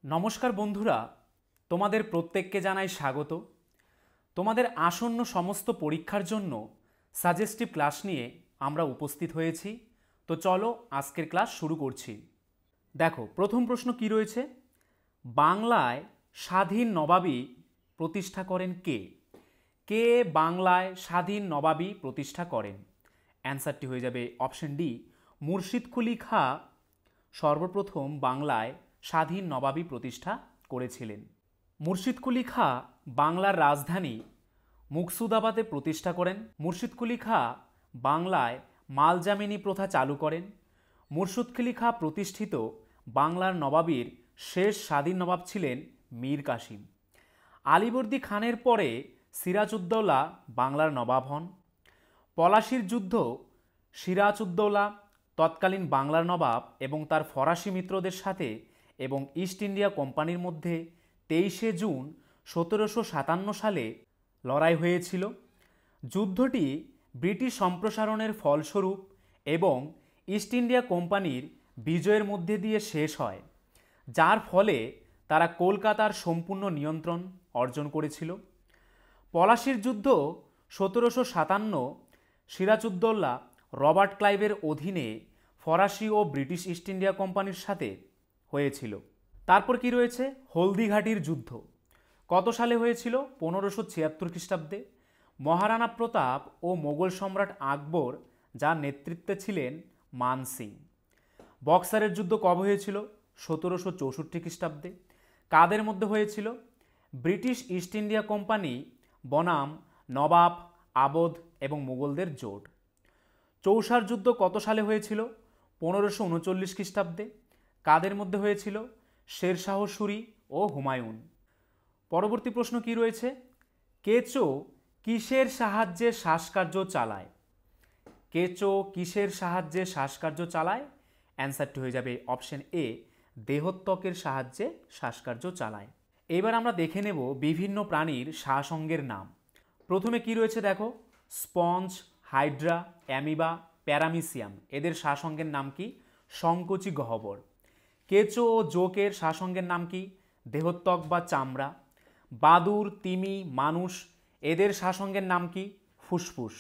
নমস্কার বন্ধুরা, তোমাদের প্রত্যেককে জানাই স্বাগত। তোমাদের আসন্ন সমস্ত পরীক্ষার জন্য সাজেস্টিভ ক্লাস নিয়ে আমরা উপস্থিত হয়েছি। তো চলো আজকের ক্লাস শুরু করছি। দেখো, প্রথম প্রশ্ন কি রয়েছে? বাংলায় স্বাধীন নবাবী প্রতিষ্ঠা করেন কে? কে বাংলায় স্বাধীন নবাবী প্রতিষ্ঠা করেন? অ্যান্সারটি হয়ে যাবে অপশন ডি, মুর্শিদকুলি খাঁ সর্বপ্রথম বাংলায় স্বাধীন নবাবী প্রতিষ্ঠা করেছিলেন। মুর্শিদকুলি খাঁ বাংলার রাজধানী মুকসুদাবাদে প্রতিষ্ঠা করেন। মুর্শিদকুলি খাঁ বাংলায় মালজামিনী প্রথা চালু করেন। মুর্শিদকুলি খাঁ প্রতিষ্ঠিত বাংলার নবাবীর শেষ স্বাধীন নবাব ছিলেন মীর কাসিম। আলীবর্দী খানের পরে সিরাজউদ্দৌলা বাংলার নবাব হন। পলাশির যুদ্ধ সিরাজউদ্দৌলা তৎকালীন বাংলার নবাব এবং তার ফরাসি মিত্রদের সাথে এবং ইস্ট ইন্ডিয়া কোম্পানির মধ্যে 23শে জুন 1757 সালে লড়াই হয়েছিল। যুদ্ধটি ব্রিটিশ সম্প্রসারণের ফলস্বরূপ এবং ইস্ট ইন্ডিয়া কোম্পানির বিজয়ের মধ্যে দিয়ে শেষ হয়, যার ফলে তারা কলকাতার সম্পূর্ণ নিয়ন্ত্রণ অর্জন করেছিল। পলাশির যুদ্ধ 1757 সিরাজউদ্দৌলা রবার্ট ক্লাইভের অধীনে ফরাসি ও ব্রিটিশ ইস্ট ইন্ডিয়া কোম্পানির সাথে হয়েছিল। তারপর কি রয়েছে? হলদিঘাটির যুদ্ধ কত সালে হয়েছিল? 1576 খ্রিস্টাব্দে। মহারানা প্রতাপ ও মোগল সম্রাট আকবর, যার নেতৃত্বে ছিলেন মান সিং। বক্সারের যুদ্ধ কবে হয়েছিল? 1764 খ্রিস্টাব্দে। কাদের মধ্যে হয়েছিল? ব্রিটিশ ইস্ট ইন্ডিয়া কোম্পানি বনাম নবাব, আবধ এবং মুঘলদের জোট। চৌসার যুদ্ধ কত সালে হয়েছিল? 1539 খ্রিস্টাব্দে। কাদের মধ্যে হয়েছিল? শেরশাহ সুরি ও হুমায়ুন। পরবর্তী প্রশ্ন কি রয়েছে? কেচো কিসের সাহায্যে শ্বাসকার্য চালায়? কেচো কিসের সাহায্যে শ্বাসকার্য চালায়? অ্যান্সারটি হয়ে যাবে অপশন এ, দেহত্বকের সাহায্যে শ্বাসকার্য চালায়। এবার আমরা দেখে নেব বিভিন্ন প্রাণীর শ্বাসঅঙ্গের নাম। প্রথমে কি রয়েছে দেখো, স্পঞ্জ, হাইড্রা, অ্যামিবা, প্যারামিসিয়াম। এদের শ্বাসঅঙ্গের নাম কি? সংকোচী গহ্বর। কেঁচো ও জোকের শ্বাসঅঙ্গের নাম কি? দেহত্বক বা চামড়া। বাদুড়, তিমি, মানুষ, এদের শ্বাসঅঙ্গের নাম কি? ফুসফুস।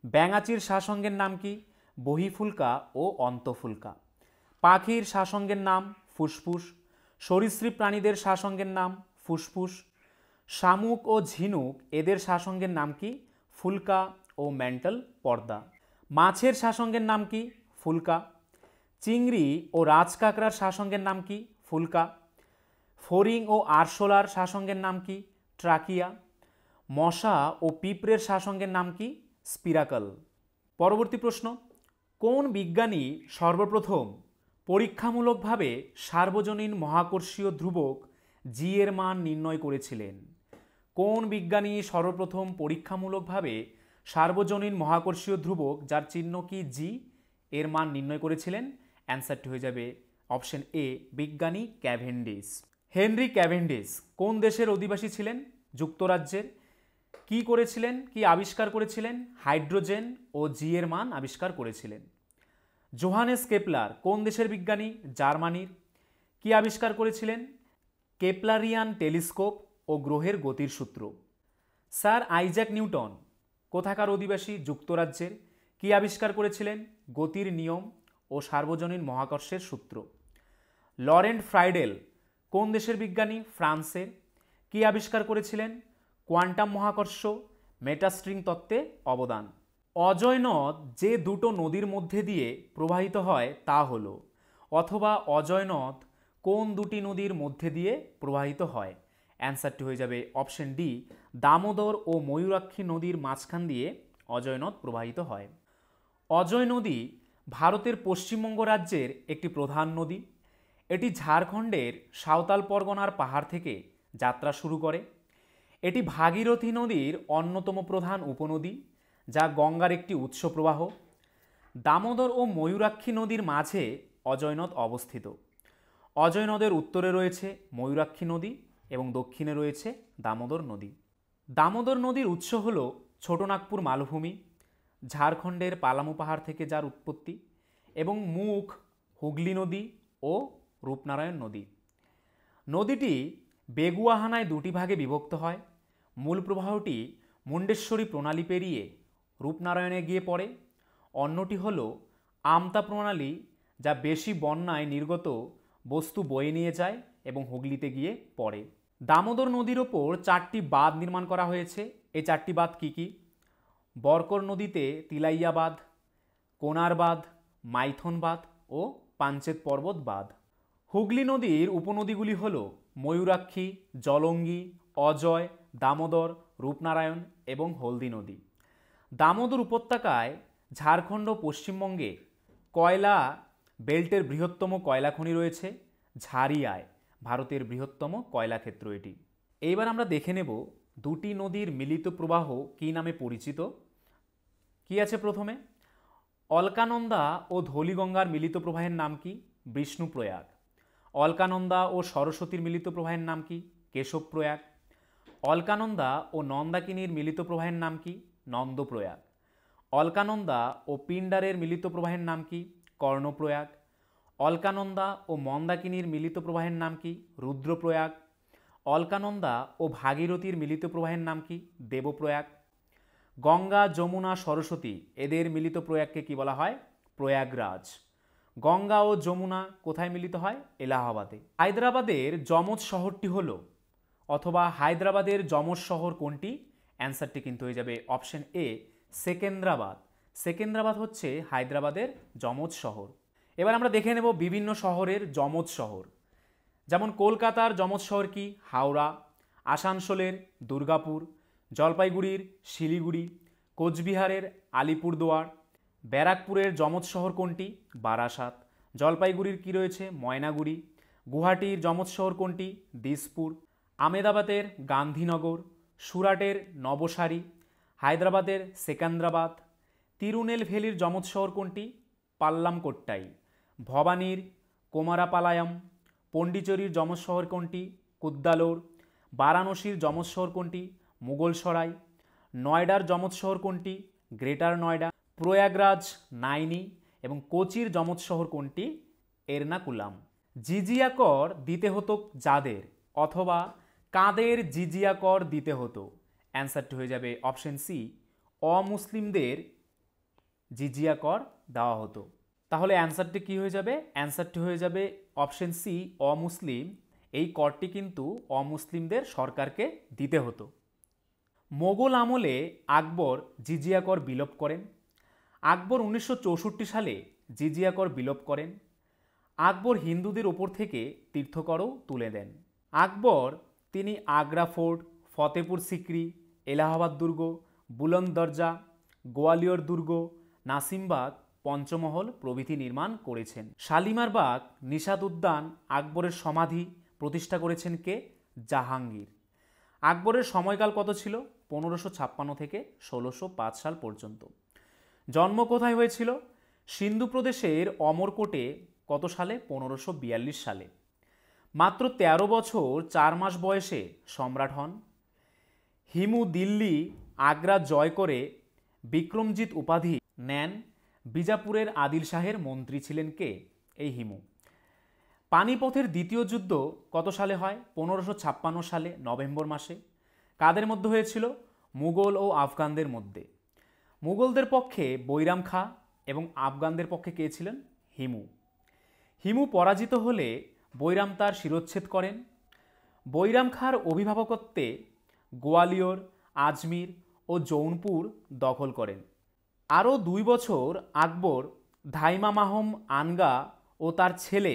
ব্যাঙাচির শ্বাসঅঙ্গের নাম কি? বহিফুলকা ও অন্তঃফুলকা। পাখির শ্বাসঅঙ্গের নাম ফুসফুস। সরীসৃপ প্রাণীদের শ্বাসঅঙ্গের নাম ফুসফুস। শামুক ও ঝিনুক, এদের শ্বাসঅঙ্গের নাম কি? ফুলকা ও মেন্টাল পর্দা। মাছের শ্বাসঅঙ্গের নাম কি? ফুলকা। চিংড়ি ও রাজকাঁকড়ার শ্বাসঅঙ্গের নাম কি? ফুলকা। ফড়িং ও আরশোলার শ্বাসঅঙ্গের নাম কি? ট্রাকিয়া। মশা ও পিঁপড়ের শ্বাসঅঙ্গের নাম কি? স্পিরাকল। পরবর্তী প্রশ্ন, কোন বিজ্ঞানী সর্বপ্রথম পরীক্ষামূলকভাবে সার্বজনীন মহাকর্ষীয় ধ্রুবক জি এর মান নির্ণয় করেছিলেন? কোন বিজ্ঞানী সর্বপ্রথম পরীক্ষামূলকভাবে সার্বজনীন মহাকর্ষীয় ধ্রুবক, যার চিহ্ন কি জি, এর মান নির্ণয় করেছিলেন? অ্যান্সারটি হয়ে যাবে অপশন এ, বিজ্ঞানী ক্যাভেন্ডিশ। হেনরি ক্যাভেন্ডিশ কোন দেশের অধিবাসী ছিলেন? যুক্তরাজ্যের। কি করেছিলেন, কি আবিষ্কার করেছিলেন? হাইড্রোজেন ও জি এর মান আবিষ্কার করেছিলেন। জোহানেস কেপলার কোন দেশের বিজ্ঞানী? জার্মানির। কি আবিষ্কার করেছিলেন? কেপলারিয়ান টেলিস্কোপ ও গ্রহের গতির সূত্র। স্যার আইজ্যাক নিউটন কোথাকার অধিবাসী? যুক্তরাজ্যের। কি আবিষ্কার করেছিলেন? গতির নিয়ম ও সার্বজনীন মহাকর্ষের সূত্র। লরেন্ট ফ্রাইডেল কোন দেশের বিজ্ঞানী? ফ্রান্সের। কি আবিষ্কার করেছিলেন? কোয়ান্টাম মহাকর্ষ, মেটাস্ট্রিং তত্ত্বে অবদান। অজয় নদ যে দুটো নদীর মধ্যে দিয়ে প্রবাহিত হয় তা হলো, অথবা অজয় নদ কোন দুটি নদীর মধ্যে দিয়ে প্রবাহিত হয়? অ্যান্সারটি হয়ে যাবে অপশন ডি, দামোদর ও ময়ূরাক্ষী নদীর মাঝখান দিয়ে অজয় নদ প্রবাহিত হয়। অজয় নদী ভারতের পশ্চিমবঙ্গ রাজ্যের একটি প্রধান নদী। এটি ঝাড়খণ্ডের সাঁওতাল পরগনার পাহাড় থেকে যাত্রা শুরু করে। এটি ভাগীরথী নদীর অন্যতম প্রধান উপনদী, যা গঙ্গার একটি উৎস প্রবাহ। দামোদর ও ময়ূরাক্ষী নদীর মাঝে অজয় নদ অবস্থিত। অজয় নদের উত্তরে রয়েছে ময়ূরাক্ষী নদী এবং দক্ষিণে রয়েছে দামোদর নদী। দামোদর নদীর উৎস হল ছোটনাগপুর মালভূমি, ঝাড়খণ্ডের পালামু পাহাড় থেকে যার উৎপত্তি, এবং মুখ হুগলি নদী ও রূপনারায়ণ নদী। নদীটি বেগুয়াহানায় দুটি ভাগে বিভক্ত হয়। মূল প্রবাহটি মুন্ডেশ্বরী প্রণালী পেরিয়ে রূপনারায়ণে গিয়ে পড়ে। অন্যটি হল আমতা প্রণালী, যা বেশি বন্যায় নির্গত বস্তু বয়ে নিয়ে যায় এবং হুগলিতে গিয়ে পড়ে। দামোদর নদীর ওপর 4টি বাঁধ নির্মাণ করা হয়েছে। এই 4টি বাঁধ কী কী? বরকর নদীতে তিলাইয়া বাঁধ, কোনার বাঁধ, মাইথন বাঁধ ও পাঞ্চেত পর্বত বাঁধ। হুগলি নদীর উপনদীগুলি হল ময়ূরাক্ষী, জলঙ্গি, অজয়, দামোদর, রূপনারায়ণ এবং হলদি নদী। দামোদর উপত্যকায় ঝাড়খণ্ড ও পশ্চিমবঙ্গে কয়লা বেল্টের বৃহত্তম কয়লা খনি রয়েছে। ঝারিয়ায় ভারতের বৃহত্তম কয়লা ক্ষেত্র এটি। এইবার আমরা দেখে নেব দুটি নদীর মিলিত প্রবাহ কী নামে পরিচিত। কি আছে প্রথমে? অলকানন্দা ও ধৌলিগঙ্গার মিলিত প্রবাহের নাম কি? বিষ্ণুপ্রয়াগ। অলকানন্দা ও সরস্বতীর মিলিত প্রবাহের নাম কি? কেশবপ্রয়াগ। অলকানন্দা ও নন্দাকিনীর মিলিত প্রবাহের নাম কি? নন্দপ্রয়াগ। অলকানন্দা ও পিন্ডারের মিলিত প্রবাহের নাম কি? কর্ণপ্রয়াগ। অলকানন্দা ও মন্দাকিনীর মিলিত প্রবাহের নাম কি? রুদ্রপ্রয়াগ। অলকানন্দা ও ভাগীরথীর মিলিত প্রবাহের নাম কি? দেবপ্রয়াগ। গঙ্গা, যমুনা, সরস্বতী এদের মিলিত প্রয়াগকে কি বলা হয়? প্রয়াগরাজ। গঙ্গা ও যমুনা কোথায় মিলিত হয়? এলাহাবাদে। হায়দ্রাবাদের যমজ শহরটি হল, অথবা হায়দ্রাবাদের যমজ শহর কোনটি? অ্যান্সারটি কিন্তু হয়ে যাবে অপশন এ, সেকেন্দ্রাবাদ। সেকেন্দ্রাবাদ হচ্ছে হায়দ্রাবাদের যমজ শহর। এবার আমরা দেখে নেব বিভিন্ন শহরের যমজ শহর। যেমন কলকাতার যমজ শহর কি? হাওড়া। আসানসোলের দুর্গাপুর। জলপাইগুড়ির শিলিগুড়ি। কোচবিহারের আলিপুরদুয়ার। ব্যারাকপুরের যমজ শহর কোনটি? বারাসাত। জলপাইগুড়ির কি রয়েছে? ময়নাগুড়ি। গুয়াহাটির যমজ শহর কোনটি? দিসপুর। আমেদাবাদের গান্ধীনগর। সুরাটের নবসারী। হায়দ্রাবাদের সেকেন্দ্রাবাদ। তিরুনেলভেলির যমজ শহর কোনটি? পাল্লামকোট্টাই। ভবানীর কোমারাপালায়াম। পন্ডিচেরির যমজ শহর কোনটি? কুদ্দালোর। বারাণসীর যমজ শহর কোনটি? মুঘলসরাই। নয়ডার যমজ শহর কোনটি? গ্রেটার নয়ডা। প্রয়াগরাজ নাইনি। এবং কোচির যমজ শহর কোনটি? এর্নাকুলাম। জিজিয়া কর দিতে হতো যাদের, অথবা কাদের জিজিয়া কর দিতে হতো? অ্যান্সারটি হয়ে যাবে অপশন সি, অমুসলিমদের জিজিয়া কর দেওয়া হতো। তাহলে অ্যান্সারটি কি হয়ে যাবে? অ্যান্সারটি হয়ে যাবে অপশন সি, অমুসলিম। এই করটি কিন্তু অমুসলিমদের সরকারকে দিতে হতো। মোগল আমলে আকবর জিজিয়া কর বিলোপ করেন। আকবর 1964 সালে জিজিয়া কর বিলোপ করেন। আকবর হিন্দুদের ওপর থেকে তীর্থকরও তুলে দেন। আকবর তিনি আগ্রা ফোর্ট, ফতেপুর সিক্রি, এলাহাবাদ দুর্গ, বুলন্দ দরজা, গোয়ালিয়র দুর্গ, নাসিমবাগ, পঞ্চমহল প্রভৃতি নির্মাণ করেছেন। শালিমার বাগ, নিশাত উদ্যান, আকবরের সমাধি প্রতিষ্ঠা করেছেন কে? জাহাঙ্গীর। আকবরের সময়কাল কত ছিল? 1556 থেকে 1605 সাল পর্যন্ত। জন্ম কোথায় হয়েছিল? সিন্ধু প্রদেশের অমরকোটে। কত সালে? 1542 সালে। মাত্র 13 বছর 4 মাস বয়সে সম্রাট হন। হিমু দিল্লি আগ্রা জয় করে বিক্রমজিৎ উপাধি নেন। বিজাপুরের আদিল শাহের মন্ত্রী ছিলেন কে? এই হিমু। পানিপথের দ্বিতীয় যুদ্ধ কত সালে হয়? 1556 সালে নভেম্বর মাসে। কাদের মধ্যে হয়েছিল? মুঘল ও আফগানদের মধ্যে। মুঘলদের পক্ষে বৈরাম খাঁ এবং আফগানদের পক্ষে কে ছিলেন? হিমু। হিমু পরাজিত হলে বৈরাম তার শিরচ্ছেদ করেন। বৈরাম খাঁর অভিভাবকত্বে গোয়ালিয়র, আজমির ও জৌনপুর দখল করেন। আরও 2 বছর আকবর ধাইমা মাহম আনগা ও তার ছেলে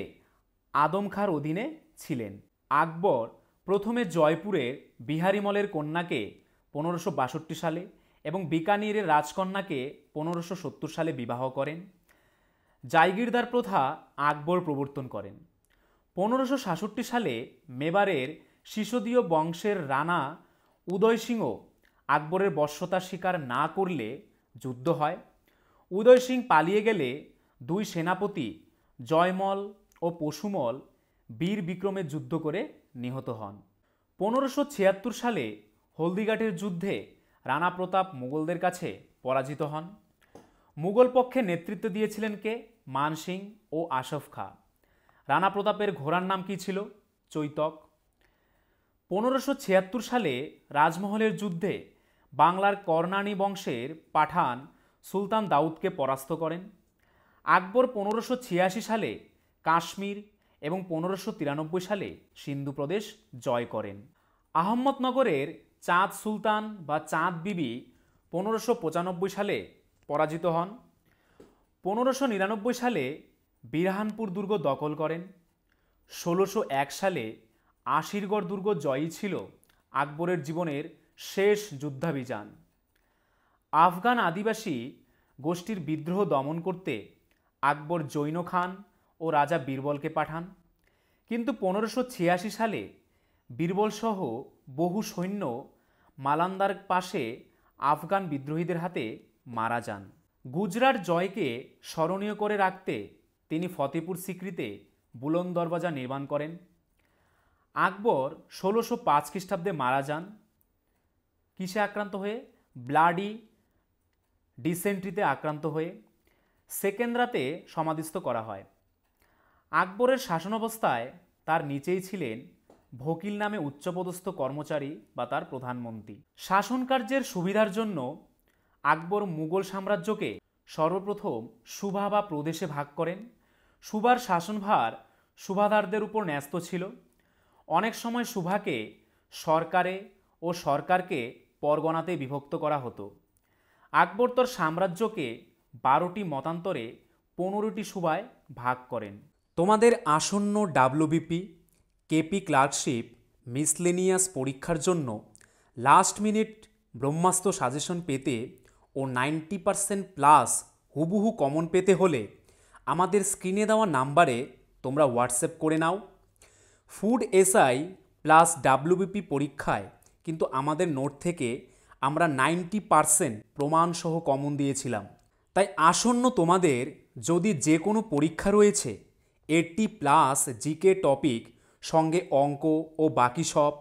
আদম খাঁর অধীনে ছিলেন। আকবর প্রথমে জয়পুরের বিহারিমলের কন্যাকে 1562 সালে এবং বিকানিরের রাজকন্যাকে 1570 সালে বিবাহ করেন। জায়গিরদার প্রথা আকবর প্রবর্তন করেন। 1566 সালে মেবারের সিসোদীয় বংশের রানা উদয় সিংহ আকবরের বশ্যতা স্বীকার না করলে যুদ্ধ হয়। উদয় সিং পালিয়ে গেলে 2 সেনাপতি জয়মল ও পশুমল বীর বিক্রমে যুদ্ধ করে নিহত হন। 1576 সালে হলদিঘাটের যুদ্ধে রানা প্রতাপ মুঘলদের কাছে পরাজিত হন। মুঘল পক্ষে নেতৃত্ব দিয়েছিলেন কে? মান সিং ও আশফ খাঁ। রানা প্রতাপের ঘোড়ার নাম কি ছিল? চৈতক। 1576 সালে রাজমহলের যুদ্ধে বাংলার কর্ণানী বংশের পাঠান সুলতান দাউদকে পরাস্ত করেন। আকবর 1586 সালে কাশ্মীর এবং 1593 সালে সিন্ধু প্রদেশ জয় করেন। আহম্মদনগরের চাঁদ সুলতান বা চাঁদ বিবি 1595 সালে পরাজিত হন। 1599 সালে বিরহানপুর দুর্গ দখল করেন। 1601 সালে আশিরগড় দুর্গ জয়ই ছিল আকবরের জীবনের শেষ যুদ্ধাভিযান। আফগান আদিবাসী গোষ্ঠীর বিদ্রোহ দমন করতে আকবর জৈন খান ও রাজা বীরবলকে পাঠান, কিন্তু 1586 সালে বীরবলসহ বহু সৈন্য মালান্দার পাশে আফগান বিদ্রোহীদের হাতে মারা যান। গুজরাট জয়কে স্মরণীয় করে রাখতে তিনি ফতেপুর সিক্রিতে বুলন্দ দরওয়াজা নির্মাণ করেন। আকবর 1605 খ্রিস্টাব্দে মারা যান। কিসে আক্রান্ত হয়ে? ব্লাডি ডিসেন্ট্রিতে আক্রান্ত হয়ে। সেকেন্দ্রাতে সমাধিস্থ করা হয়। আকবরের শাসনাবস্থায় তার নিচেই ছিলেন ভকিল নামে উচ্চপদস্থ কর্মচারী বা তার প্রধানমন্ত্রী। শাসন কার্যের সুবিধার জন্য আকবর মুঘল সাম্রাজ্যকে সর্বপ্রথম সুবা বা প্রদেশে ভাগ করেন। সুবার শাসনভার সুবাদারদের উপর ন্যস্ত ছিল। অনেক সময় সুবাকে সরকারে ও সরকারকে পরগনাতে বিভক্ত করা হতো। আকবর তার সাম্রাজ্যকে 12টি মতান্তরে 15টি সুবায় ভাগ করেন। তোমাদের আসন্ন ডাব্লিউবিপি, কেপি ক্লার্কশিপ, মিসলেনিয়াস পরীক্ষার জন্য লাস্ট মিনিট ব্রহ্মাস্ত্র সাজেশন পেতে ও 90% প্লাস হুবহু কমন পেতে হলে আমাদের স্ক্রিনে দেওয়া নাম্বারে তোমরা হোয়াটসঅ্যাপ করে নাও। ফুড এসআই প্লাস ডাব্লিউবিপি পরীক্ষায় কিন্তু আমাদের নোট থেকে আমরা 90% প্রমাণসহ কমন দিয়েছিলাম। তাই আসন্ন তোমাদের যদি যে কোনো পরীক্ষা রয়েছে 80+ জিকে টপিক সঙ্গে অঙ্ক ও বাকি সব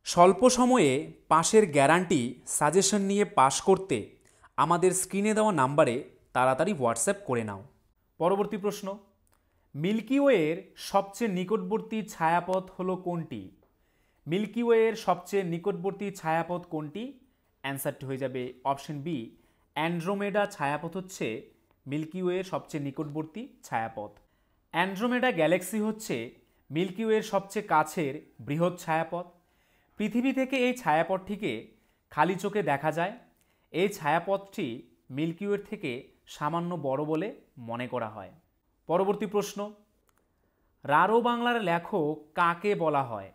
স্বল্প সময়ে পাশের গ্যারান্টি সাজেশন নিয়ে পাশ করতে আমাদের স্ক্রিনে দেওয়া নাম্বারে তাড়াতাড়ি হোয়াটসঅ্যাপ করে নাও। পরবর্তী প্রশ্ন, মিল্কি ওয়ের সবচেয়ে নিকটবর্তী ছায়াপথ হলো কোনটি? মিল্কি ওয়ের সবচেয়ে নিকটবর্তী ছায়াপথ কোনটি? অ্যান্সারটি হয়ে যাবে অপশন বি, অ্যান্ড্রোমেডা ছায়াপথ হচ্ছে মিল্কি ওয়ের সবচেয়ে নিকটবর্তী ছায়াপথ। অ্যান্ড্রোমেডা গ্যালাক্সি হচ্ছে মিল্কি ওয়ের সবচেয়ে কাছের বৃহৎ ছায়াপথ। পৃথিবী থেকে এই ছায়াপথটিকে খালি চোখে দেখা যায়। এই ছায়াপথটি মিল্কি ওয়ের থেকে সামান্য বড় বলে মনে করা হয়। পরবর্তী প্রশ্ন, রারো বাংলার লেখক কাকে বলা হয়?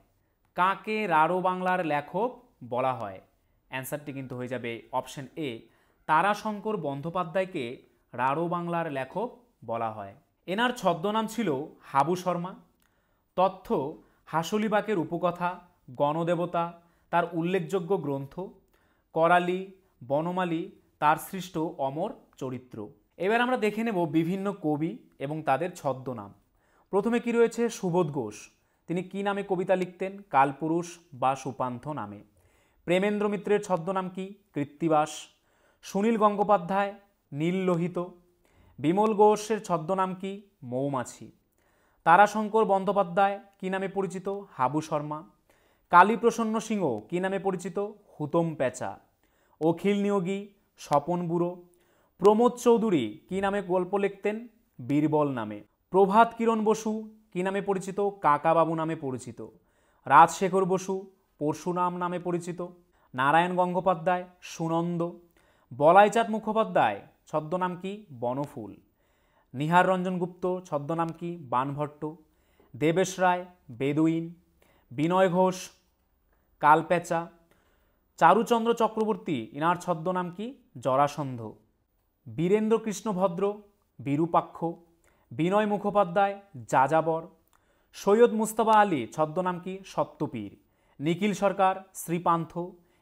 কাকে রারো বাংলার লেখক বলা হয়? অ্যান্সারটি কিন্তু হয়ে যাবে অপশন এ, তারাশঙ্কর বন্দ্যোপাধ্যায়কে রারো বাংলার লেখক বলা হয়। এনার ছদ্মনাম ছিল হাবু শর্মা। তথ্য, হাসলিবাকের উপকথা, গণদেবতা তার উল্লেখযোগ্য গ্রন্থ, করালি, বনমালী তার সৃষ্ট অমর চরিত্র। এবার আমরা দেখে নেব বিভিন্ন কবি এবং তাদের ছদ্মনাম। প্রথমে কি রয়েছে? সুবোধ ঘোষ। তিনি কি নামে কবিতা লিখতেন? কালপুরুষ বা সুপান্থ নামে। প্রেমেন্দ্র মিত্রের ছদ্মনাম কি? কৃত্তিবাস। সুনীল গঙ্গোপাধ্যায় নীললোহিত। বিমল ঘোষের ছদ্মনাম কি? মৌমাছি। তারাশঙ্কর বন্দ্যোপাধ্যায় কি নামে পরিচিত? হাবু শর্মা। কালীপ্রসন্ন সিংহ কি নামে পরিচিত? হুতম পেঁচা। অখিল নিয়োগী স্বপন বুড়ো। প্রমোদ চৌধুরী কি নামে গল্প লিখতেন? বীরবল নামে। প্রভাত কিরণ বসু কি নামে পরিচিত? কাকাবাবু নামে পরিচিত। রাজশেখর বসু পরশুরাম নামে পরিচিত। নারায়ণ গঙ্গোপাধ্যায় সুনন্দ। বলাইচাঁদ মুখোপাধ্যায় ছদ্মনাম কি? বনফুল। নিহার রঞ্জন গুপ্ত ছদ্মনাম কি? বানভট্ট। দেবেশ রায় বেদুইন। বিনয় ঘোষ কালপেঁচা। চারুচন্দ্র চক্রবর্তী ইনার ছদ্মনাম কি? জরাসন্ধ। বীরেন্দ্র কৃষ্ণ ভদ্র বিরূপাক্ষ। বিনয় মুখোপাধ্যায় যাযাবর। সৈয়দ মুস্তফা আলী ছদ্মনাম কি? সত্যপীর। নিখিল সরকার শ্রীপান্থ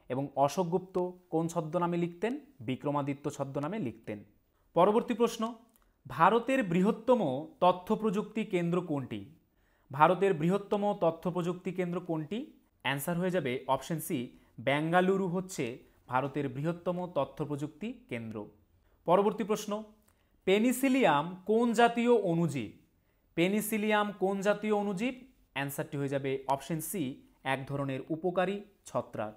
এবং অশোক গুপ্ত কোন ছদ্মনামে লিখতেন? বিক্রমাদিত্য ছদ্মনামে লিখতেন। পরবর্তী প্রশ্ন, ভারতের বৃহত্তম তথ্য প্রযুক্তি কেন্দ্র কোনটি? ভারতের বৃহত্তম তথ্য প্রযুক্তি কেন্দ্র কোনটি? অ্যান্সার হয়ে যাবে অপশন সি, বেঙ্গালুরু হচ্ছে ভারতের বৃহত্তম তথ্য প্রযুক্তি কেন্দ্র। পরবর্তী প্রশ্ন, পেনিসিলিয়াম কোন জাতীয় অণুজীব? পেনিসিলিয়াম কোন জাতীয় অণুজীব? অ্যান্সারটি হয়ে যাবে অপশন সি, এক ধরনের উপকারী ছত্রাক।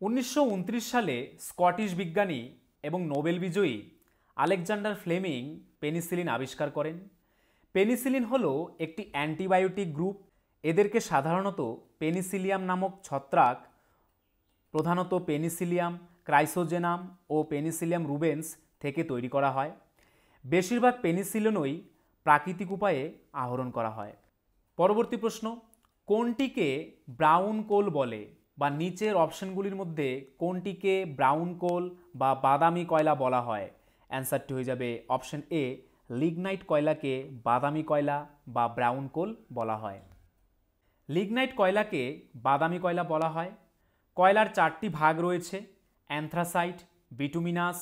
1929 সালে স্কটিশ বিজ্ঞানী এবং নোবেল বিজয়ী আলেকজান্ডার ফ্লেমিং পেনিসিলিন আবিষ্কার করেন। পেনিসিলিন হলো একটি অ্যান্টিবায়োটিক গ্রুপ। এদেরকে সাধারণত পেনিসিলিয়াম নামক ছত্রাক, প্রধানত পেনিসিলিয়াম ক্রাইসোজেনাম ও পেনিসিলিয়াম রুবেন্স থেকে তৈরি করা হয়। বেশিরভাগ পেনিসিলিনই প্রাকৃতিক উপায়ে আহরণ করা হয়। পরবর্তী প্রশ্ন, কোনটিকে ব্রাউন কোল বলে, বা নিচের অপশনগুলির মধ্যে কোনটিকে ব্রাউন কোল বা বাদামি কয়লা বলা হয়? অ্যান্সারটি হয়ে যাবে অপশন এ, লিগনাইট কয়লাকে বাদামি কয়লা বা ব্রাউন কোল বলা হয়। লিগনাইট কয়লাকে বাদামি কয়লা বলা হয়। কয়লার 4টি ভাগ রয়েছে: অ্যান্থ্রাসাইট, বিটুমিনাস,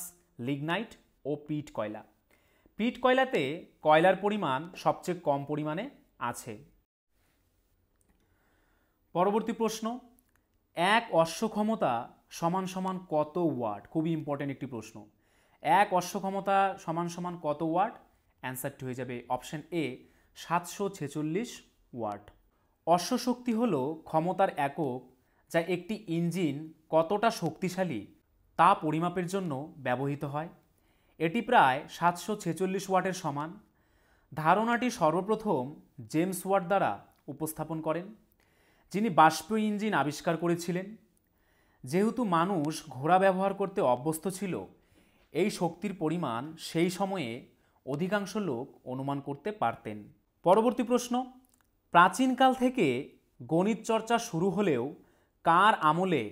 লিগনাইট ও পিট কয়লা। পিট কয়লাতে কয়লার পরিমাণ সবচেয়ে কম পরিমাণে আছে। পরবর্তী প্রশ্ন, এক অশ্ব ক্ষমতা সমান সমান কত ওয়াট? খুবই ইম্পর্টেন্ট একটি প্রশ্ন। এক অশ্ব ক্ষমতা সমান সমান কত ওয়াট? অ্যান্সারটি হয়ে যাবে অপশন এ, 746 ওয়াট। অশ্বশক্তি হল ক্ষমতার একক যা একটি ইঞ্জিন কতটা শক্তিশালী তা পরিমাপের জন্য ব্যবহৃত হয়। এটি প্রায় 746 ওয়াটের সমান। ধারণাটি সর্বপ্রথম জেমস ওয়াট দ্বারা উপস্থাপন করেন, যিনি বাষ্পীয় ইঞ্জিন আবিষ্কার করেছিলেন। যেহেতু মানুষ ঘোড়া ব্যবহার করতে অভ্যস্ত ছিল, এই শক্তির পরিমাণ সেই সময়ে অধিকাংশ লোক অনুমান করতে পারতেন। পরবর্তী প্রশ্ন, প্রাচীনকাল থেকে গণিত চর্চা শুরু হলেও কার আমলে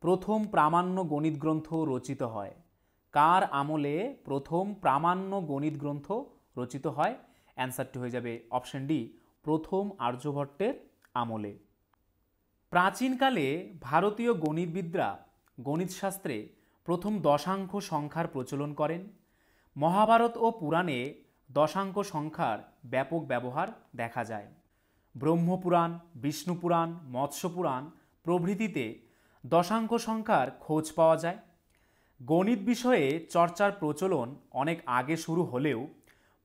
প্রথম প্রামাণ্য গণিত গ্রন্থ রচিত হয়? কার আমলে প্রথম প্রামাণ্য গণিত গ্রন্থ রচিত হয়? অ্যান্সারটি হয়ে যাবে অপশন ডি, প্রথম আর্যভট্টের আমলে। প্রাচীনকালে ভারতীয় গণিতবিদরা গণিতশাস্ত্রে প্রথম দশাঙ্ক সংখ্যার প্রচলন করেন। মহাভারত ও পুরাণে দশাঙ্ক সংখ্যার ব্যাপক ব্যবহার দেখা যায়। ব্রহ্মপুরাণ, বিষ্ণুপুরাণ, মৎস্যপুরাণ প্রভৃতিতে দশাঙ্ক সংখ্যার খোঁজ পাওয়া যায়। গণিত বিষয়ে চর্চার প্রচলন অনেক আগে শুরু হলেও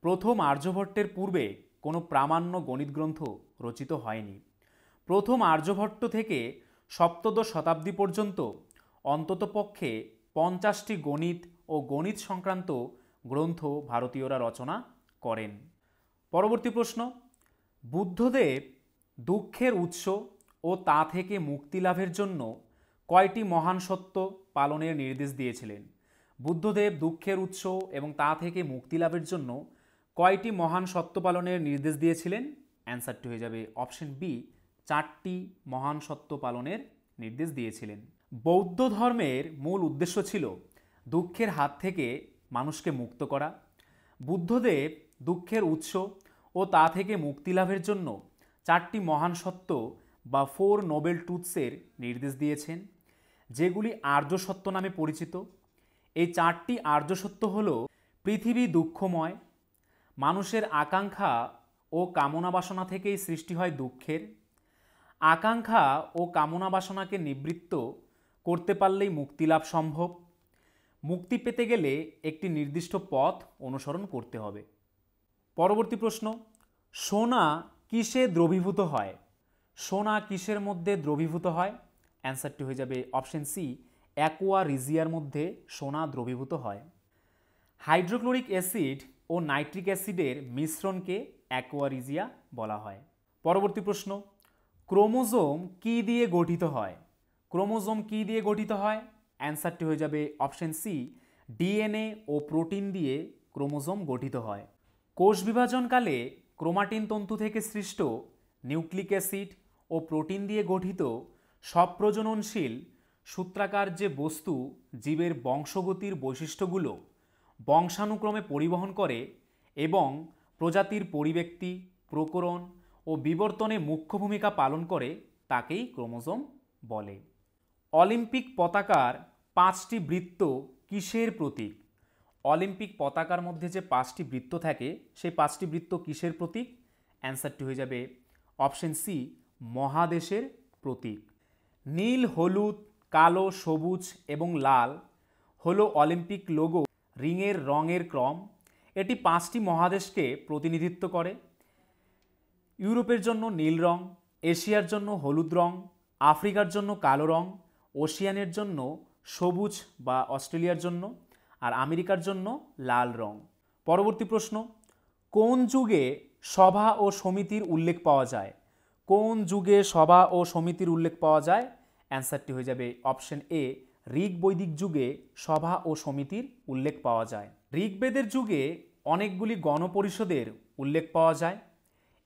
প্রথম আর্যভট্টের পূর্বে কোনো প্রামাণ্য গণিত গ্রন্থ রচিত হয়নি। প্রথম আর্যভট্ট থেকে সপ্তদশ শতাব্দী পর্যন্ত অন্ততপক্ষে 50টি গণিত ও গণিত সংক্রান্ত গ্রন্থ ভারতীয়রা রচনা করেন। পরবর্তী প্রশ্ন, বুদ্ধদেব দুঃখের উৎস ও তা থেকে মুক্তি লাভের জন্য কয়টি মহান সত্য পালনের নির্দেশ দিয়েছিলেন? বুদ্ধদেব দুঃখের উৎস এবং তা থেকে মুক্তি লাভের জন্য কয়টি মহান সত্য পালনের নির্দেশ দিয়েছিলেন? অ্যান্সারটি হয়ে যাবে অপশন বি, 4টি মহান সত্য পালনের নির্দেশ দিয়েছিলেন। বৌদ্ধ ধর্মের মূল উদ্দেশ্য ছিল দুঃখের হাত থেকে মানুষকে মুক্ত করা। বুদ্ধদেব দুঃখের উৎস ও তা থেকে মুক্তি লাভের জন্য 4টি মহান সত্য বা 4 নোবেল ট্রুথসের নির্দেশ দিয়েছেন, যেগুলি আর্য সত্য নামে পরিচিত। এই 4টি আর্য সত্য হল: পৃথিবী দুঃখময়, মানুষের আকাঙ্ক্ষা ও কামনা বাসনা থেকেই সৃষ্টি হয় দুঃখের, আকাঙ্ক্ষা ও কামনা বাসনাকে নিবৃত্ত করতে পারলেই মুক্তিলাভ সম্ভব, মুক্তি পেতে গেলে একটি নির্দিষ্ট পথ অনুসরণ করতে হবে। পরবর্তী প্রশ্ন, সোনা কিসে দ্রবীভূত হয়? সোনা কিসের মধ্যে দ্রবীভূত হয়? অ্যান্সারটি হয়ে যাবে অপশন সি, অ্যাকোয়া রিজিয়ার মধ্যে সোনা দ্রবীভূত হয়। হাইড্রোক্লোরিক অ্যাসিড ও নাইট্রিক অ্যাসিডের মিশ্রণকে অ্যাকোয়া রিজিয়া বলা হয়। পরবর্তী প্রশ্ন, ক্রোমোজোম কি দিয়ে গঠিত হয়? ক্রোমোজোম কি দিয়ে গঠিত হয়? অ্যান্সারটি হয়ে যাবে অপশন সি, ডিএনএ ও প্রোটিন দিয়ে ক্রোমোজোম গঠিত হয়। কোষ বিভাজনকালে ক্রোমাটিন তন্তু থেকে সৃষ্ট নিউক্লিক অ্যাসিড ও প্রোটিন দিয়ে গঠিত স্বপ্রজননশীল সূত্রাকার যে বস্তু জীবের বংশগতির বৈশিষ্ট্যগুলো বংশানুক্রমে পরিবহন করে এবং প্রজাতির পরিব্যক্তি, প্রকরণ ও বিবর্তনে মুখ্য ভূমিকা পালন করে তাকেই ক্রোমোজোম বলে। অলিম্পিক পতাকার 5টি বৃত্ত কিসের প্রতীক? অলিম্পিক পতাকার মধ্যে যে 5টি বৃত্ত থাকে সেই 5টি বৃত্ত কিসের প্রতীক? অ্যান্সারটি হয়ে যাবে অপশন সি, মহাদেশের প্রতীক। নীল, হলুদ, কালো, সবুজ এবং লাল হলো অলিম্পিক লোগো রিংয়ের রঙের ক্রম। এটি 5টি মহাদেশকে প্রতিনিধিত্ব করে। ইউরোপের জন্য নীল রং, এশিয়ার জন্য হলুদ রং, আফ্রিকার জন্য কালো রং, ওশিয়ানের জন্য সবুজ বা অস্ট্রেলিয়ার জন্য, আর আমেরিকার জন্য লাল রং। পরবর্তী প্রশ্ন, কোন যুগে সভা ও সমিতির উল্লেখ পাওয়া যায়? কোন যুগে সভা ও সমিতির উল্লেখ পাওয়া যায়? অ্যান্সারটি হয়ে যাবে অপশন এ, ঋগ বৈদিক যুগে সভা ও সমিতির উল্লেখ পাওয়া যায়। ঋগ্বেদের যুগে অনেকগুলি গণপরিষদের উল্লেখ পাওয়া যায়।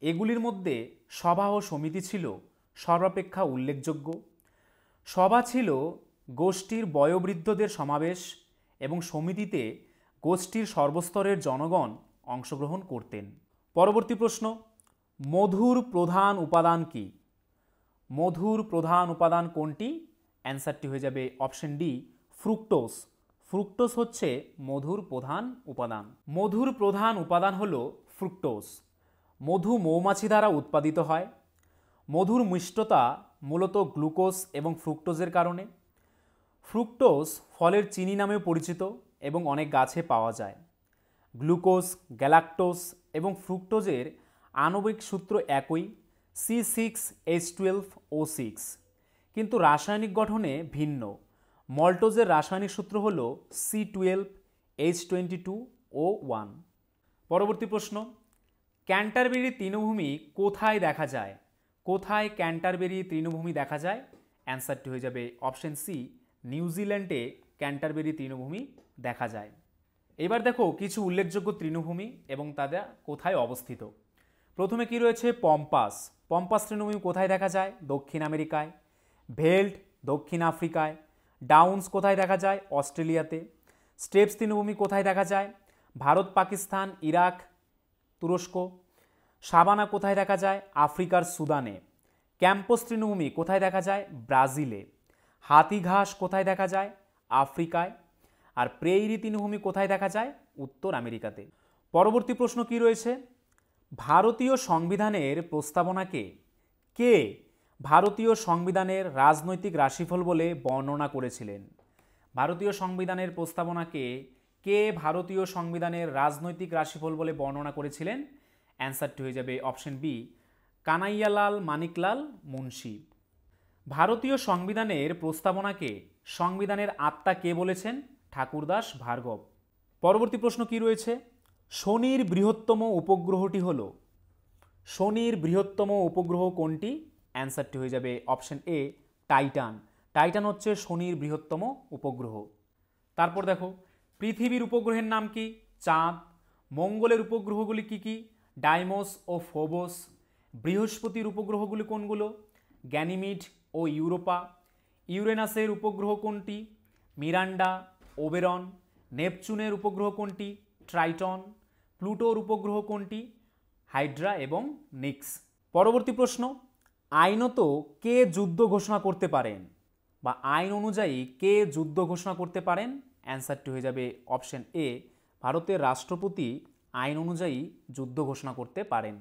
এগুলির মধ্যে সভা ও সমিতি ছিল সর্বাপেক্ষা উল্লেখযোগ্য। সভা ছিল গোষ্ঠীর বয়োবৃদ্ধদের সমাবেশ এবং সমিতিতে গোষ্ঠীর সর্বস্তরের জনগণ অংশগ্রহণ করতেন। পরবর্তী প্রশ্ন, মধুর প্রধান উপাদান কি? মধুর প্রধান উপাদান কোনটি? অ্যান্সারটি হয়ে যাবে অপশন ডি, ফ্রুক্টোজ। ফ্রুক্টোজ হচ্ছে মধুর প্রধান উপাদান। মধুর প্রধান উপাদান হলো ফ্রুক্টোজ। মধু মৌমাছি দ্বারা উৎপাদিত হয়। মধুর মিষ্টতা মূলত গ্লুকোজ এবং ফ্রুক্টোজের কারণে। ফ্রুক্টোজ ফলের চিনি নামেও পরিচিত এবং অনেক গাছে পাওয়া যায়। গ্লুকোজ, গ্যালাক্টোজ এবং ফ্রুক্টোজের আণবিক সূত্র একই, C6H12O6, কিন্তু রাসায়নিক গঠনে ভিন্ন। মল্টোজের রাসায়নিক সূত্র হল C12H22O1। পরবর্তী প্রশ্ন, ক্যান্টারবেরি তৃণভূমি কোথায় দেখা যায়? কোথায় ক্যান্টারবেরি তৃণভূমি দেখা যায়? অ্যান্সারটি হয়ে যাবে অপশন সি, নিউজিল্যান্ডে ক্যান্টারবেরি তৃণভূমি দেখা যায়। এবার দেখো কিছু উল্লেখযোগ্য তৃণভূমি এবং তাদের কোথায় অবস্থিত। প্রথমে কি রয়েছে? পম্পাস। পম্পাস তৃণভূমি কোথায় দেখা যায়? দক্ষিণ আমেরিকায়। ভেল্ট দক্ষিণ আফ্রিকায়। ডাউন্স কোথায় দেখা যায়? অস্ট্রেলিয়াতে। স্টেপস তৃণভূমি কোথায় দেখা যায়? ভারত, পাকিস্তান, ইরাক, তুরস্ক। সাবানা কোথায় দেখা যায়? আফ্রিকার সুদানে। ক্যাম্পস তৃণভূমি কোথায় দেখা যায়? ব্রাজিলে। হাতিঘাস কোথায় দেখা যায়? আফ্রিকায়। আর প্রেইরি তৃণভূমি কোথায় দেখা যায়? উত্তর আমেরিকাতে। পরবর্তী প্রশ্ন কি রয়েছে? ভারতীয় সংবিধানের প্রস্তাবনাকে কে ভারতীয় সংবিধানের রাজনৈতিক রাশিফল বলে বর্ণনা করেছিলেন? ভারতীয় সংবিধানের প্রস্তাবনাকে কে ভারতীয় সংবিধানের রাজনৈতিক রাশিফল বলে বর্ণনা করেছিলেন? অ্যান্সারটি হয়ে যাবে অপশন বি, কানাইয়ালাল মানিকলাল মুন্সি। ভারতীয় সংবিধানের প্রস্তাবনাকে সংবিধানের আত্মা কে বলেছেন? ঠাকুরদাস ভার্গব। পরবর্তী প্রশ্ন কি রয়েছে? শনির বৃহত্তম উপগ্রহটি হল? শনির বৃহত্তম উপগ্রহ কোনটি? অ্যান্সারটি হয়ে যাবে অপশন এ, টাইটান। টাইটান হচ্ছে শনির বৃহত্তম উপগ্রহ। তারপর দেখো, পৃথিবীর উপগ্রহের নাম কি? চাঁদ। মঙ্গলের উপগ্রহগুলি কি কি? ডাইমোস ও ফোবস। বৃহস্পতির উপগ্রহগুলি কোনগুলো? গ্যানিমিড ও ইউরোপা। ইউরেনাসের উপগ্রহ কোনটি? Miranda, Oberon. নেপচুনের উপগ্রহ কোনটি? ট্রাইটন। প্লুটোর উপগ্রহ কোনটি? হাইড্রা এবং নিক্স। পরবর্তী প্রশ্ন, আইনত কে যুদ্ধ ঘোষণা করতে পারেন বা আইন অনুযায়ী কে যুদ্ধ ঘোষণা করতে পারেন? অ্যান্সারটি হয়ে যাবে অপশন এ, ভারতের রাষ্ট্রপতি আইন অনুযায়ী যুদ্ধ ঘোষণা করতে পারেন।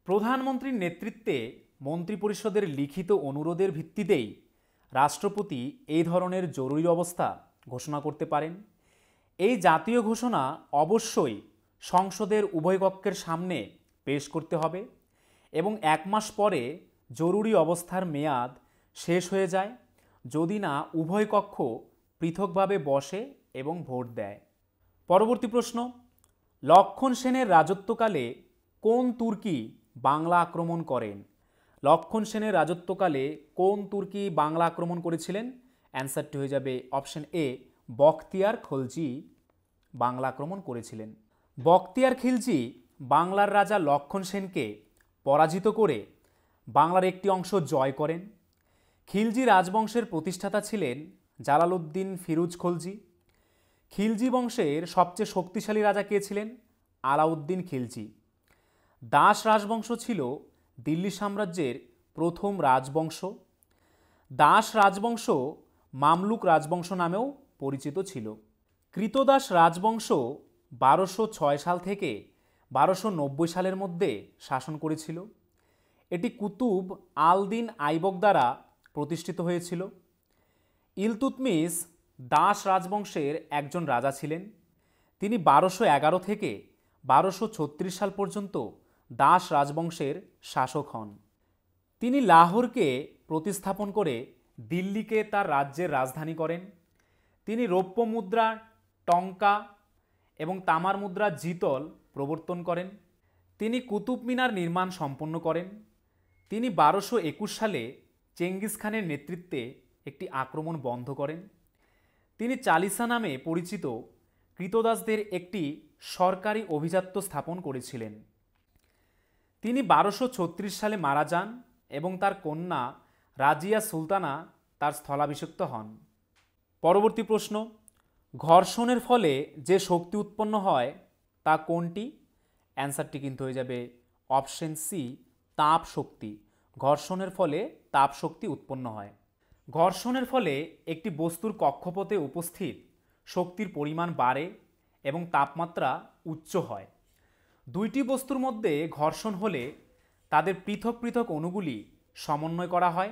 প্রধানমন্ত্রীর নেতৃত্বে মন্ত্রিপরিষদের লিখিত অনুরোধের ভিত্তিতেই রাষ্ট্রপতি এই ধরনের জরুরি অবস্থা ঘোষণা করতে পারেন। এই জাতীয় ঘোষণা অবশ্যই সংসদের উভয় কক্ষের সামনে পেশ করতে হবে এবং 1 মাস পরে জরুরি অবস্থার মেয়াদ শেষ হয়ে যায় যদি না উভয় কক্ষ পৃথকভাবে বসে এবং ভোট দেয়। পরবর্তী প্রশ্ন, লক্ষণ সেনের রাজত্বকালে কোন তুর্কি বাংলা আক্রমণ করেন? লক্ষণ সেনের রাজত্বকালে কোন তুর্কি বাংলা আক্রমণ করেছিলেন? অ্যান্সারটি হয়ে যাবে অপশন এ, বখতিয়ার খলজি বাংলা আক্রমণ করেছিলেন। বখতিয়ার খিলজি বাংলার রাজা লক্ষণ সেনকে পরাজিত করে বাংলার একটি অংশ জয় করেন। খিলজি রাজবংশের প্রতিষ্ঠাতা ছিলেন জালালউদ্দিন ফিরোজ খলজি। খিলজি বংশের সবচেয়ে শক্তিশালী রাজা কে ছিলেন? আলাউদ্দিন খিলজি। দাস রাজবংশ ছিল দিল্লি সাম্রাজ্যের প্রথম রাজবংশ। দাস রাজবংশ মামলুক রাজবংশ নামেও পরিচিত ছিল। কৃতদাস রাজবংশ 1206 সাল থেকে 1290 সালের মধ্যে শাসন করেছিল। এটি কুতুব আল-দিন আইবক দ্বারা প্রতিষ্ঠিত হয়েছিল। ইলতুৎমিশ দাস রাজবংশের একজন রাজা ছিলেন। তিনি 1211 থেকে 1236 সাল পর্যন্ত দাস রাজবংশের শাসক হন। তিনি লাহোরকে প্রতিস্থাপন করে দিল্লিকে তার রাজ্যের রাজধানী করেন। তিনি রৌপ্য মুদ্রা টঙ্কা এবং তামার মুদ্রা জিতল প্রবর্তন করেন। তিনি কুতুব মিনার নির্মাণ সম্পন্ন করেন। তিনি 1221 সালে চেঙ্গিস খানের নেতৃত্বে একটি আক্রমণ বন্ধ করেন। তিনি চালিসা নামে পরিচিত কৃতদাসদের একটি সরকারি অভিজাত্য স্থাপন করেছিলেন। তিনি 1236 সালে মারা যান এবং তার কন্যা রাজিয়া সুলতানা তার স্থলাভিষিক্ত হন। পরবর্তী প্রশ্ন, ঘর্ষণের ফলে যে শক্তি উৎপন্ন হয় তা কোনটি? অ্যান্সারটি কিন্তু হয়ে যাবে অপশন সি, তাপ শক্তি। ঘর্ষণের ফলে তাপ শক্তি উৎপন্ন হয়। ঘর্ষণের ফলে একটি বস্তুর কক্ষপথে উপস্থিত শক্তির পরিমাণ বাড়ে এবং তাপমাত্রা উচ্চ হয়। দুইটি বস্তুর মধ্যে ঘর্ষণ হলে তাদের পৃথক পৃথক অণুগুলি সমন্বয় করা হয়।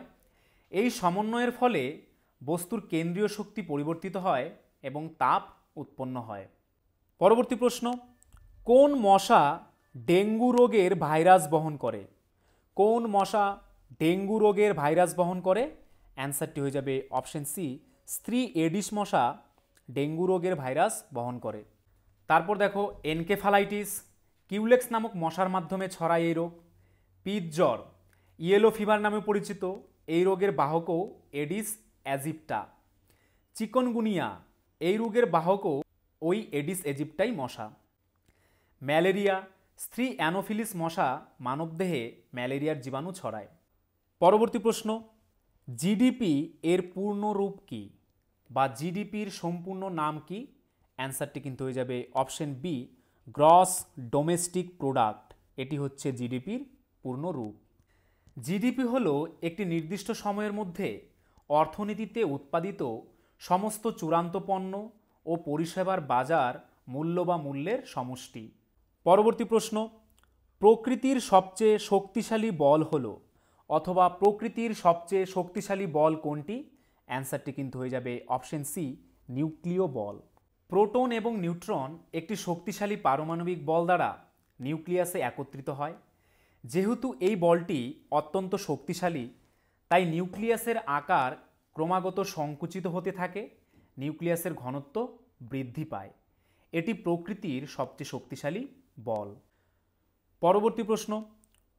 এই সমন্বয়ের ফলে বস্তুর কেন্দ্রীয় শক্তি পরিবর্তিত হয় এবং তাপ উৎপন্ন হয়। পরবর্তী প্রশ্ন, কোন মশা ডেঙ্গু রোগের ভাইরাস বহন করে? কোন মশা ডেঙ্গু রোগের ভাইরাস বহন করে? অ্যান্সারটি হয়ে যাবে অপশন সি, স্ত্রী এডিস মশা ডেঙ্গু রোগের ভাইরাস বহন করে। তারপর দেখো, এনকেফালাইটিস কিউলেক্স নামক মশার মাধ্যমে ছড়ায় এই রোগ। পিত জ্বর ইয়েলো ফিভার নামে পরিচিত, এই রোগের বাহকও এডিস অ্যাজিপ্টা। চিকনগুনিয়া এই রোগের বাহকও ওই এডিস এজিপ্টাই মশা। ম্যালেরিয়া স্ত্রী অ্যানোফিলিস মশা মানবদেহে ম্যালেরিয়ার জীবাণু ছড়ায়। পরবর্তী প্রশ্ন, জিডিপি এর পূর্ণ রূপ কি বা জিডিপির সম্পূর্ণ নাম কি? অ্যান্সারটি কিন্তু হয়ে যাবে option B, gross domestic product. এটি হচ্ছে জিডিপির পূর্ণ রূপ। জিডিপি হলো একটি নির্দিষ্ট সময়ের মধ্যে অর্থনীতিতে উৎপাদিত সমস্ত চূড়ান্ত পণ্য ও পরিষেবার বাজার মূল্য বা মূল্যের সমষ্টি। পরবর্তী প্রশ্ন, প্রকৃতির সবচেয়ে শক্তিশালী বল হলো অথবা প্রকৃতির সবচেয়ে শক্তিশালী বল কোনটি? অ্যান্সারটি কিন্তু হয়ে যাবে অপশন সি, নিউক্লিয় বল। প্রোটন এবং নিউট্রন একটি শক্তিশালী পারমাণবিক বল দ্বারা নিউক্লিয়াসে একত্রিত হয়। যেহেতু এই বলটি অত্যন্ত শক্তিশালী, তাই নিউক্লিয়াসের আকার ক্রমাগত সংকুচিত হতে থাকে, নিউক্লিয়াসের ঘনত্ব বৃদ্ধি পায়। এটি প্রকৃতির সবচেয়ে শক্তিশালী বল। পরবর্তী প্রশ্ন,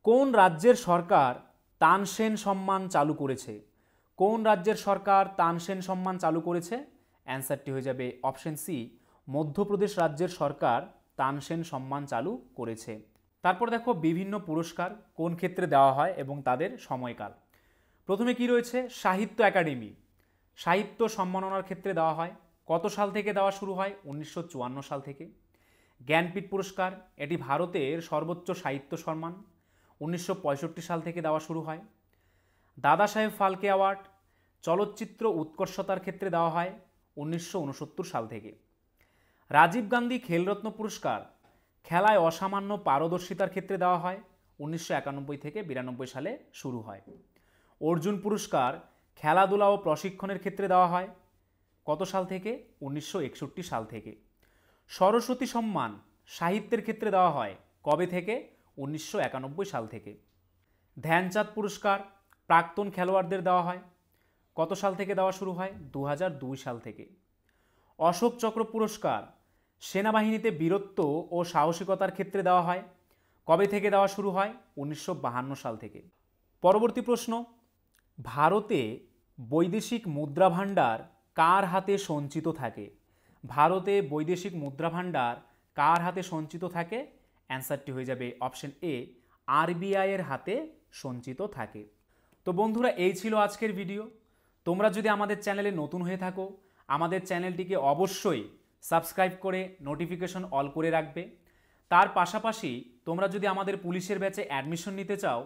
কোন রাজ্যের সরকার তানসেন সম্মান চালু করেছে? কোন রাজ্যের সরকার তানসেন সম্মান চালু করেছে? অ্যান্সারটি হয়ে যাবে অপশন সি, মধ্যপ্রদেশ রাজ্যের সরকার তানসেন সম্মান চালু করেছে। তারপর দেখো বিভিন্ন পুরস্কার কোন ক্ষেত্রে দেওয়া হয় এবং তাদের সময়কাল। প্রথমে কি রয়েছে? সাহিত্য একাডেমি সাহিত্য সম্মাননার ক্ষেত্রে দেওয়া হয়। কত সাল থেকে দেওয়া শুরু হয়? 1954 সাল থেকে। জ্ঞানপীঠ পুরস্কার, এটি ভারতের সর্বোচ্চ সাহিত্য সম্মান, 1965 সাল থেকে দেওয়া শুরু হয়। দাদা সাহেব ফালকে অ্যাওয়ার্ড চলচ্চিত্র উৎকর্ষতার ক্ষেত্রে দেওয়া হয় 1969 সাল থেকে। রাজীব গান্ধী খেলরত্ন পুরস্কার খেলায় অসামান্য পারদর্শিতার ক্ষেত্রে দেওয়া হয় 1991 থেকে 92 সালে শুরু হয়। অর্জুন পুরস্কার খেলাধুলা ও প্রশিক্ষণের ক্ষেত্রে দেওয়া হয় কত সাল থেকে? 1961 সাল থেকে। সরস্বতী সম্মান সাহিত্যের ক্ষেত্রে দেওয়া হয় কবে থেকে? 1991 সাল থেকে। ধ্যানচাঁদ পুরস্কার প্রাক্তন খেলোয়াড়দের দেওয়া হয় কত সাল থেকে দেওয়া শুরু হয়? 2002 সাল থেকে। অশোক চক্র পুরস্কার সেনাবাহিনীতে বীরত্ব ও সাহসিকতার ক্ষেত্রে দেওয়া হয় কবে থেকে দেওয়া শুরু হয়? 1952 সাল থেকে। পরবর্তী প্রশ্ন, ভারতে বৈদেশিক মুদ্রা ভাণ্ডার কার হাতে সঞ্চিত থাকে? ভারতে বৈদেশিক মুদ্রা ভাণ্ডার কার হাতে সঞ্চিত থাকে? অ্যান্সারটি হয়ে যাবে অপশন এ, আরবিআই এর হাতে সঞ্চিত থাকে। তো বন্ধুরা, এই ছিল আজকের ভিডিও। তোমরা যদি আমাদের চ্যানেলে নতুন হয়ে থাকো, আমাদের চ্যানেলটিকে অবশ্যই সাবস্ক্রাইব করে নোটিফিকেশন অল করে রাখবে। তার পাশাপাশি তোমরা যদি আমাদের পুলিশের ব্যাচে অ্যাডমিশন নিতে চাও,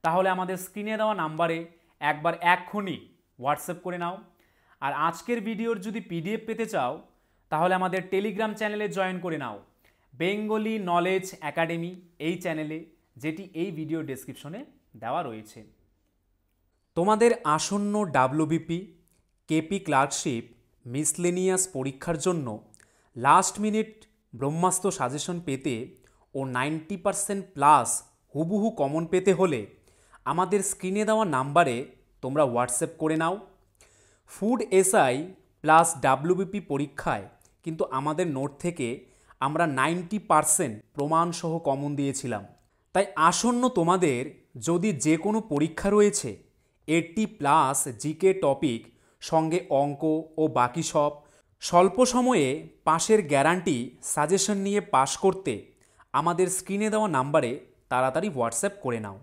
তাহলে আমাদের স্ক্রিনে দেওয়া নাম্বারে একবার এক্ষুনি হোয়াটসঅ্যাপ করে নাও। আর আজকের ভিডিওর যদি পিডিএফ পেতে চাও, তাহলে আমাদের টেলিগ্রাম চ্যানেলে জয়েন করে নাও, বেঙ্গলি নলেজ একাডেমি এই চ্যানেলে, যেটি এই ভিডিও ডেসক্রিপশনে দেওয়া রয়েছে। তোমাদের আসন্ন ডাব্লিউবিপি, কেপি ক্লার্কশিপ, মিসলেনিয়াস পরীক্ষার জন্য লাস্ট মিনিট ব্রহ্মাস্ত্র সাজেশন পেতে ও 90% প্লাস হুবহু কমন পেতে হলে আমাদের স্ক্রিনে দেওয়া নাম্বারে তোমরা হোয়াটসঅ্যাপ করে নাও। ফুড এসআই প্লাস ডাব্লিউবিপি পরীক্ষায় কিন্তু আমাদের নোট থেকে আমরা 90% প্রমাণসহ কমন দিয়েছিলাম। তাই আসন্ন তোমাদের যদি যে কোনো পরীক্ষা রয়েছে 80+ জিকে টপিক সঙ্গে অঙ্ক ও বাকি সব, স্বল্প সময়ে পাশের গ্যারান্টি সাজেশন নিয়ে পাশ করতে আমাদের স্ক্রিনে দেওয়া নাম্বারে তাড়াতাড়ি হোয়াটসঅ্যাপ করে নাও।